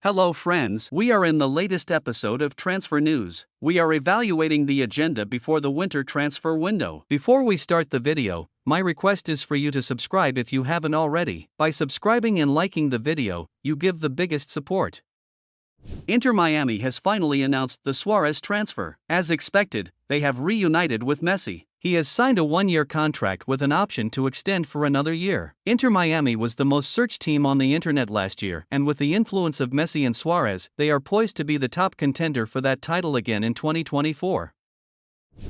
Hello friends, we are in the latest episode of Transfer News. We are evaluating the agenda before the winter transfer window. Before we start the video, my request is for you to subscribe if you haven't already. By subscribing and liking the video, you give the biggest support. Inter Miami has finally announced the Suarez transfer. As expected, they have reunited with Messi. He has signed a one-year contract with an option to extend for another year. Inter Miami was the most searched team on the internet last year, and with the influence of Messi and Suarez, they are poised to be the top contender for that title again in 2024.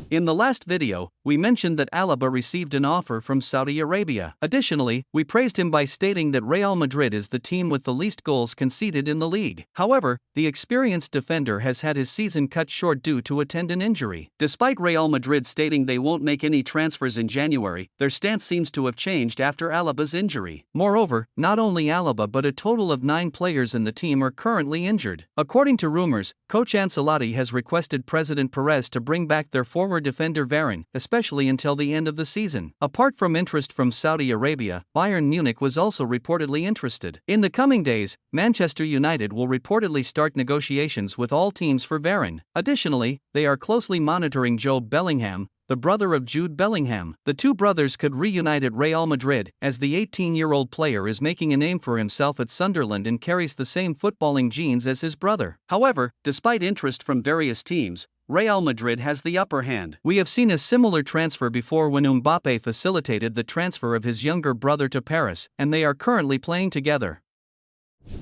In the last video, we mentioned that Alaba received an offer from Saudi Arabia. Additionally, we praised him by stating that Real Madrid is the team with the least goals conceded in the league. However, the experienced defender has had his season cut short due to a tendon injury. Despite Real Madrid stating they won't make any transfers in January, their stance seems to have changed after Alaba's injury. Moreover, not only Alaba but a total of 9 players in the team are currently injured. According to rumors, coach Ancelotti has requested President Perez to bring back their former defender Varane, especially until the end of the season. Apart from interest from Saudi Arabia, Bayern Munich was also reportedly interested. In the coming days, Manchester United will reportedly start negotiations with all teams for Varane. Additionally, they are closely monitoring Joe Bellingham, the brother of Jude Bellingham. The two brothers could reunite at Real Madrid, as the 18-year-old player is making a name for himself at Sunderland and carries the same footballing genes as his brother. However, despite interest from various teams, Real Madrid has the upper hand. We have seen a similar transfer before when Mbappe facilitated the transfer of his younger brother to Paris, and they are currently playing together.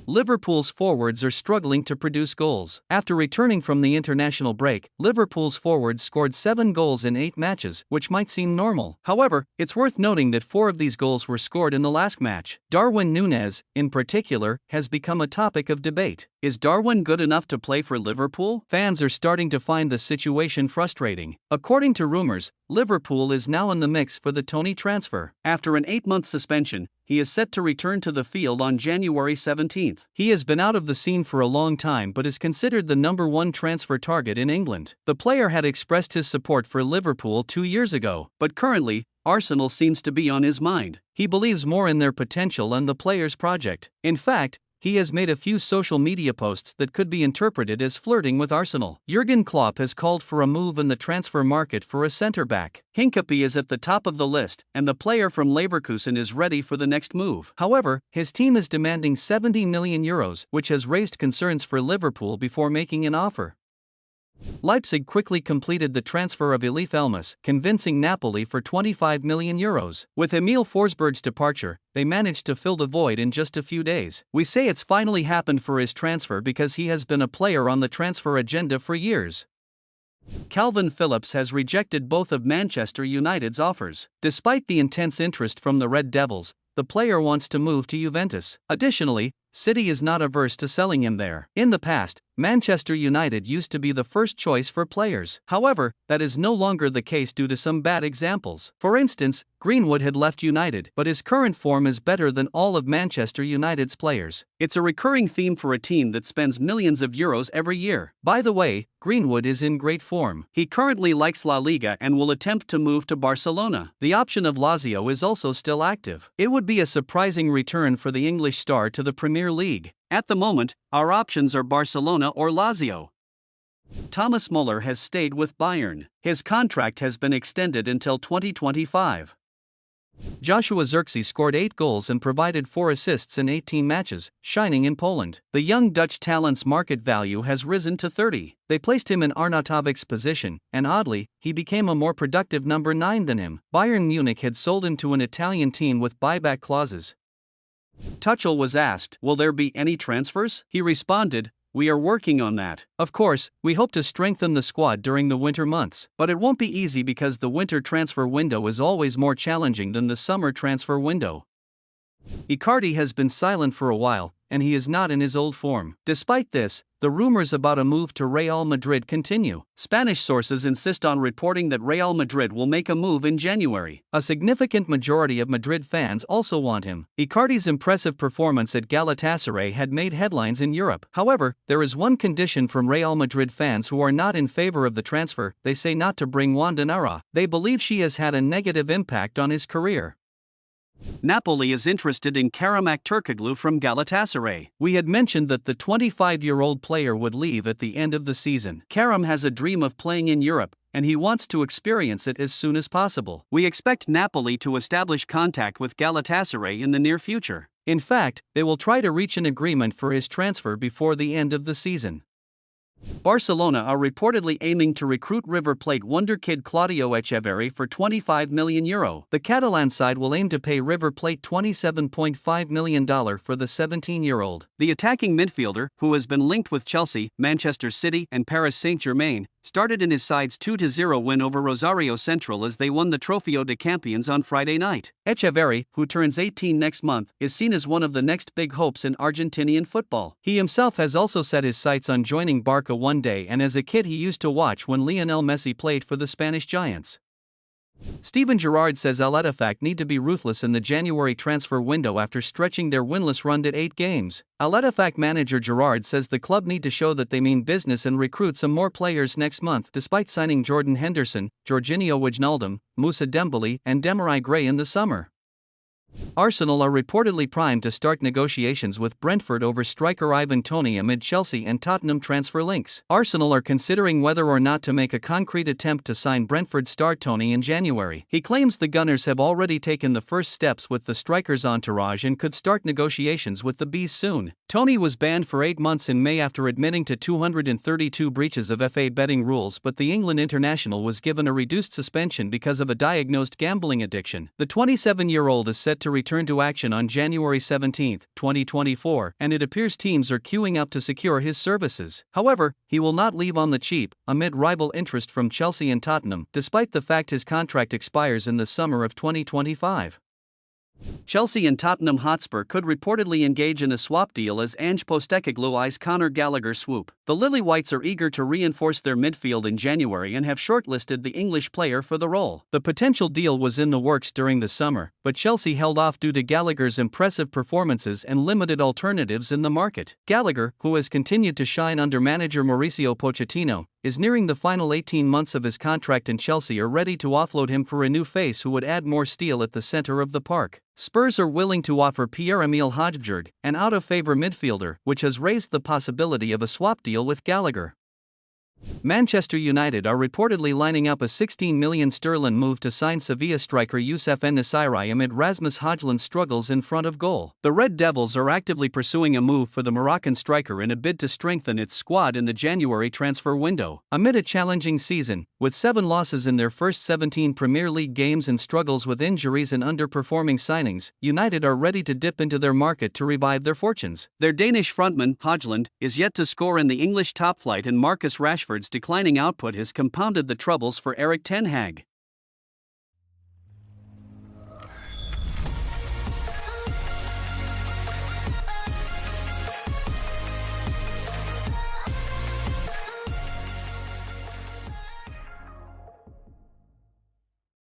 Liverpool's forwards are struggling to produce goals. After returning from the international break, Liverpool's forwards scored 7 goals in 8 matches, which might seem normal. However, it's worth noting that 4 of these goals were scored in the last match. Darwin Núñez, in particular, has become a topic of debate. Is Darwin good enough to play for Liverpool? Fans are starting to find the situation frustrating. According to rumors, Liverpool is now in the mix for the Toney transfer. After an 8-month suspension, he is set to return to the field on January 17th. He has been out of the scene for a long time but is considered the #1 transfer target in England. The player had expressed his support for Liverpool 2 years ago, but currently, Arsenal seems to be on his mind. He believes more in their potential and the player's project. In fact, he has made a few social media posts that could be interpreted as flirting with Arsenal. Jurgen Klopp has called for a move in the transfer market for a centre-back. Hincapie is at the top of the list, and the player from Leverkusen is ready for the next move. However, his team is demanding €70 million, which has raised concerns for Liverpool before making an offer. Leipzig quickly completed the transfer of Elif Elmas, convincing Napoli for €25 million. With Emil Forsberg's departure, they managed to fill the void in just a few days. We say it's finally happened for his transfer because he has been a player on the transfer agenda for years. Calvin Phillips has rejected both of Manchester United's offers. Despite the intense interest from the Red Devils, the player wants to move to Juventus. Additionally, City is not averse to selling him there. In the past, Manchester United used to be the first choice for players. However, that is no longer the case due to some bad examples. For instance, Greenwood had left United, but his current form is better than all of Manchester United's players. It's a recurring theme for a team that spends millions of euros every year. By the way, Greenwood is in great form. He currently likes La Liga and will attempt to move to Barcelona. The option of Lazio is also still active. It would be a surprising return for the English star to the Premier League. At the moment, our options are Barcelona or Lazio. Thomas Muller has stayed with Bayern. His contract has been extended until 2025. Joshua Zirkzee scored 8 goals and provided 4 assists in 18 matches, shining in Poland. The young Dutch talent's market value has risen to 30. They placed him in Arnautovic's position, and oddly, he became a more productive number 9 than him. Bayern Munich had sold him to an Italian team with buyback clauses. Tuchel was asked, "Will there be any transfers?" He responded, "We are working on that. Of course, we hope to strengthen the squad during the winter months, but it won't be easy because the winter transfer window is always more challenging than the summer transfer window." Icardi has been silent for a while, and he is not in his old form. Despite this, the rumors about a move to Real Madrid continue. Spanish sources insist on reporting that Real Madrid will make a move in January. A significant majority of Madrid fans also want him. Icardi's impressive performance at Galatasaray had made headlines in Europe. However, there is one condition from Real Madrid fans who are not in favor of the transfer. They say not to bring Wanda Nara. They believe she has had a negative impact on his career. Napoli is interested in Kerem Aktürkoğlu from Galatasaray. We had mentioned that the 25-year-old player would leave at the end of the season. Kerem has a dream of playing in Europe, and he wants to experience it as soon as possible. We expect Napoli to establish contact with Galatasaray in the near future. In fact, they will try to reach an agreement for his transfer before the end of the season. Barcelona are reportedly aiming to recruit River Plate wonder kid Claudio Echeverri for €25 million. The Catalan side will aim to pay River Plate $27.5 million for the 17-year-old. The attacking midfielder, who has been linked with Chelsea, Manchester City, and Paris Saint-Germain, started in his side's 2-0 win over Rosario Central as they won the Trofeo de Campeones on Friday night. Echeverri, who turns 18 next month, is seen as one of the next big hopes in Argentinian football. He himself has also set his sights on joining Barca one day, and as a kid he used to watch when Lionel Messi played for the Spanish Giants. Steven Gerrard says Al Ettifaq need to be ruthless in the January transfer window after stretching their winless run to 8 games. Al Ettifaq manager Gerrard says the club need to show that they mean business and recruit some more players next month, despite signing Jordan Henderson, Jorginho Wijnaldum, Moussa Dembele, and Demarai Gray in the summer. Arsenal are reportedly primed to start negotiations with Brentford over striker Ivan Toney amid Chelsea and Tottenham transfer links. Arsenal are considering whether or not to make a concrete attempt to sign Brentford star Toney in January. He claims the Gunners have already taken the first steps with the striker's entourage and could start negotiations with the Bees soon. Toney was banned for 8 months in May after admitting to 232 breaches of FA betting rules, but the England international was given a reduced suspension because of a diagnosed gambling addiction. The 27-year-old is set to return to action on January 17, 2024, and it appears teams are queuing up to secure his services. However, he will not leave on the cheap, amid rival interest from Chelsea and Tottenham, despite the fact his contract expires in the summer of 2025. Chelsea and Tottenham Hotspur could reportedly engage in a swap deal as Ange Postecoglou eyes Conor Gallagher swoop. The Lily Whites are eager to reinforce their midfield in January and have shortlisted the English player for the role. The potential deal was in the works during the summer, but Chelsea held off due to Gallagher's impressive performances and limited alternatives in the market. Gallagher, who has continued to shine under manager Mauricio Pochettino, is nearing the final 18 months of his contract, and Chelsea are ready to offload him for a new face who would add more steel at the center of the park. Spurs are willing to offer Pierre-Emile Højbjerg, an out-of-favor midfielder, which has raised the possibility of a swap deal with Gallagher. Manchester United are reportedly lining up a £16 million move to sign Sevilla striker Youssef En-Nesyri amid Rasmus Højlund's struggles in front of goal. The Red Devils are actively pursuing a move for the Moroccan striker in a bid to strengthen its squad in the January transfer window. Amid a challenging season, with 7 losses in their first 17 Premier League games and struggles with injuries and underperforming signings, United are ready to dip into their market to revive their fortunes. Their Danish frontman, Højlund, is yet to score in the English top flight, and Marcus Rashford's declining output has compounded the troubles for Erik ten Hag.